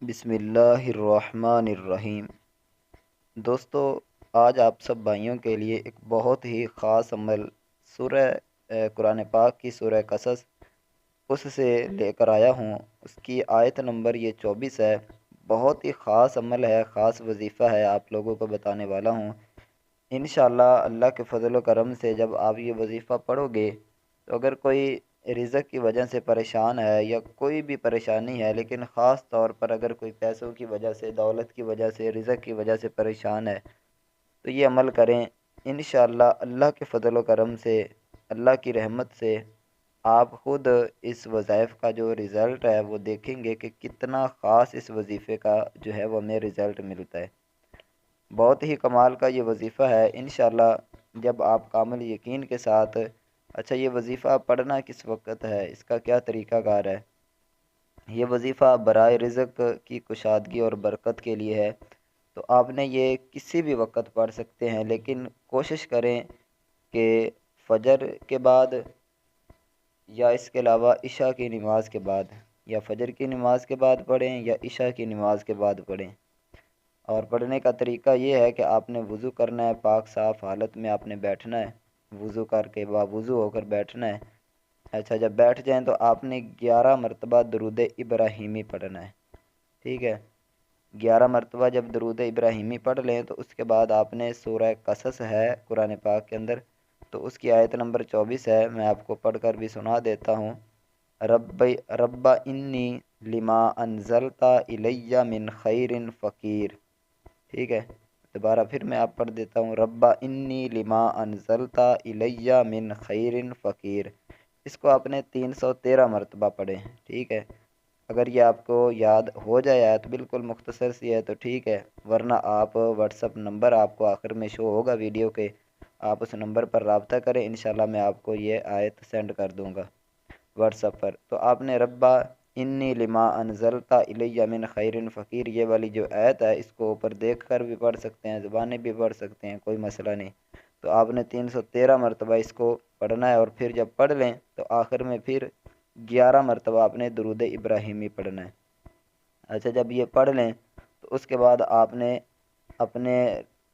بسم اللہ الرحمن الرحیم۔ دوستو، آج آپ سب بھائیوں کے لیے ایک بہت ہی خاص عمل سورہ قرآن پاک کی سورہ قصص اس سے لے کر آیا ہوں۔ اس کی آیت نمبر یہ 24 ہے۔ بہت ہی خاص عمل ہے، خاص وظیفہ ہے، آپ لوگوں کو بتانے والا ہوں۔ انشاءاللہ اللہ کے فضل و کرم سے جب آپ یہ وظیفہ پڑھو گے تو اگر کوئی رزق کی وجہ سے پریشان ہے یا کوئی بھی پریشانی ہے، لیکن خاص طور پر اگر کوئی پیسوں کی وجہ سے، دولت کی وجہ سے، رزق کی وجہ سے پریشان ہے تو یہ عمل کریں۔ انشاءاللہ اللہ کے فضل و کرم سے، اللہ کی رحمت سے آپ خود اس وظائف کا جو رزلٹ ہے وہ دیکھیں گے کہ کتنا خاص اس وظیفے کا جو ہے وہ ہمیں رزلٹ ملتا ہے۔ بہت ہی کمال کا یہ وظیفہ ہے۔ انشاءاللہ جب آپ کامل یقین کے ساتھ اچھا یہ وظیفہ پڑھنا کس وقت ہے، اس کا کیا طریقہ کار ہے؟ یہ وظیفہ برائے رزق کی کشادگی اور برکت کے لیے ہے، تو آپ نے یہ کسی بھی وقت پڑھ سکتے ہیں، لیکن کوشش کریں کہ فجر کے بعد یا اس کے علاوہ عشاء کی نماز کے بعد، یا فجر کی نماز کے بعد پڑھیں یا عشاء کی نماز کے بعد پڑھیں۔ اور پڑھنے کا طریقہ یہ ہے کہ آپ نے وضو کرنا ہے، پاک صاف حالت میں آپ نے بیٹھنا ہے، وضو کر کے باوضو ہو کر بیٹھنا ہے۔ اچھا جب بیٹھ جائیں تو آپ نے 11 مرتبہ درود ابراہیمی پڑھنا ہے، ٹھیک ہے؟ 11 مرتبہ جب درود ابراہیمی پڑھ لیں تو اس کے بعد آپ نے سورہ قصص ہے قرآن پاک کے اندر، تو اس کی آیت نمبر 24 ہے، میں آپ کو پڑھ کر بھی سنا دیتا ہوں۔ رب انی لما انزلتا الیہ من خیر فقیر، ٹھیک ہے؟ دوبارہ پھر میں آپ پڑھ دیتا ہوں، رب انی لما انزلتا الیہ من خیر فقیر۔ اس کو آپ نے 313 مرتبہ پڑھیں، ٹھیک ہے؟ اگر یہ آپ کو یاد ہو جائے آیت بالکل مختصر سی ہے تو ٹھیک ہے، ورنہ آپ واٹس اپ نمبر آپ کو آخر میں شو ہوگا ویڈیو کے، آپ اس نمبر پر رابطہ کریں، انشاءاللہ میں آپ کو یہ آیت سینڈ کر دوں گا واٹس اپ پر۔ تو آپ نے ربا انی لما انزلتا الیہ من خیر فقیر یہ والی جو آیت ہے اس کو اوپر دیکھ کر بھی پڑھ سکتے ہیں، زبانیں بھی پڑھ سکتے ہیں، کوئی مسئلہ نہیں۔ تو آپ نے 313 مرتبہ اس کو پڑھنا ہے، اور پھر جب پڑھ لیں تو آخر میں پھر 11 مرتبہ آپ نے درود ابراہیمی پڑھنا ہے۔ اچھا جب یہ پڑھ لیں تو اس کے بعد آپ نے اپنے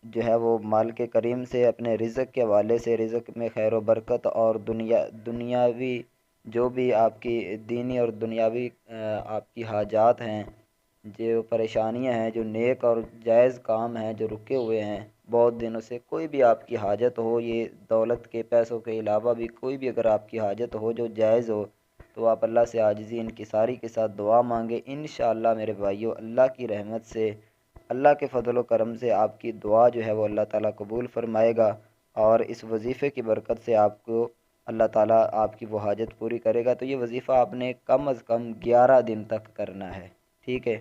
جو ہے وہ مالک کریم سے، اپنے رزق کے حوالے سے، رزق میں خیر و برکت اور دنیاوی جو بھی آپ کی دینی اور دنیاوی آپ کی حاجات ہیں، جو پریشانیاں ہیں، جو نیک اور جائز کام ہیں جو رکے ہوئے ہیں بہت دنوں سے، کوئی بھی آپ کی حاجت ہو، یہ دولت کے پیسوں کے علاوہ بھی کوئی بھی اگر آپ کی حاجت ہو جو جائز ہو، تو آپ اللہ سے عاجزی انکساری کے ساتھ دعا مانگے۔ انشاءاللہ میرے بھائیو اللہ کی رحمت سے، اللہ کے فضل و کرم سے آپ کی دعا جو ہے وہ اللہ تعالیٰ قبول فرمائے گا، اور اس وظیفے کی برکت سے آپ کو اللہ تعالیٰ آپ کی وہ حاجت پوری کرے گا۔ تو یہ وظیفہ آپ نے کم از کم 11 دن تک کرنا ہے، ٹھیک ہے؟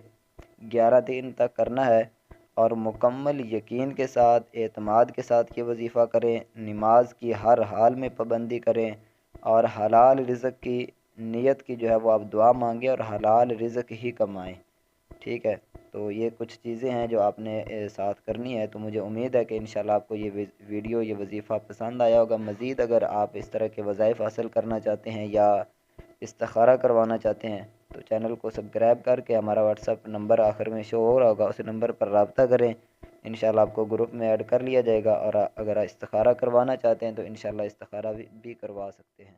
11 دن تک کرنا ہے، اور مکمل یقین کے ساتھ، اعتماد کے ساتھ یہ وظیفہ کریں، نماز کی ہر حال میں پابندی کریں، اور حلال رزق کی نیت کی جو ہے وہ آپ دعا مانگیں اور حلال رزق ہی کمائیں، ٹھیک ہے؟ تو یہ کچھ چیزیں ہیں جو آپ نے ساتھ کرنی ہے۔ تو مجھے امید ہے کہ انشاءاللہ آپ کو یہ ویڈیو، یہ وظیفہ پسند آیا ہوگا۔ مزید اگر آپ اس طرح کے وظائف حاصل کرنا چاہتے ہیں یا استخارہ کروانا چاہتے ہیں تو چینل کو سبسکرائب کر کے ہمارا واٹس اپ نمبر آخر میں شو ہو رہا ہوگا، اس نمبر پر رابطہ کریں، انشاءاللہ آپ کو گروپ میں ایڈ کر لیا جائے گا، اور اگر استخارہ کروانا چاہتے ہیں تو انشاءاللہ استخارہ بھی کروا سکتے ہیں۔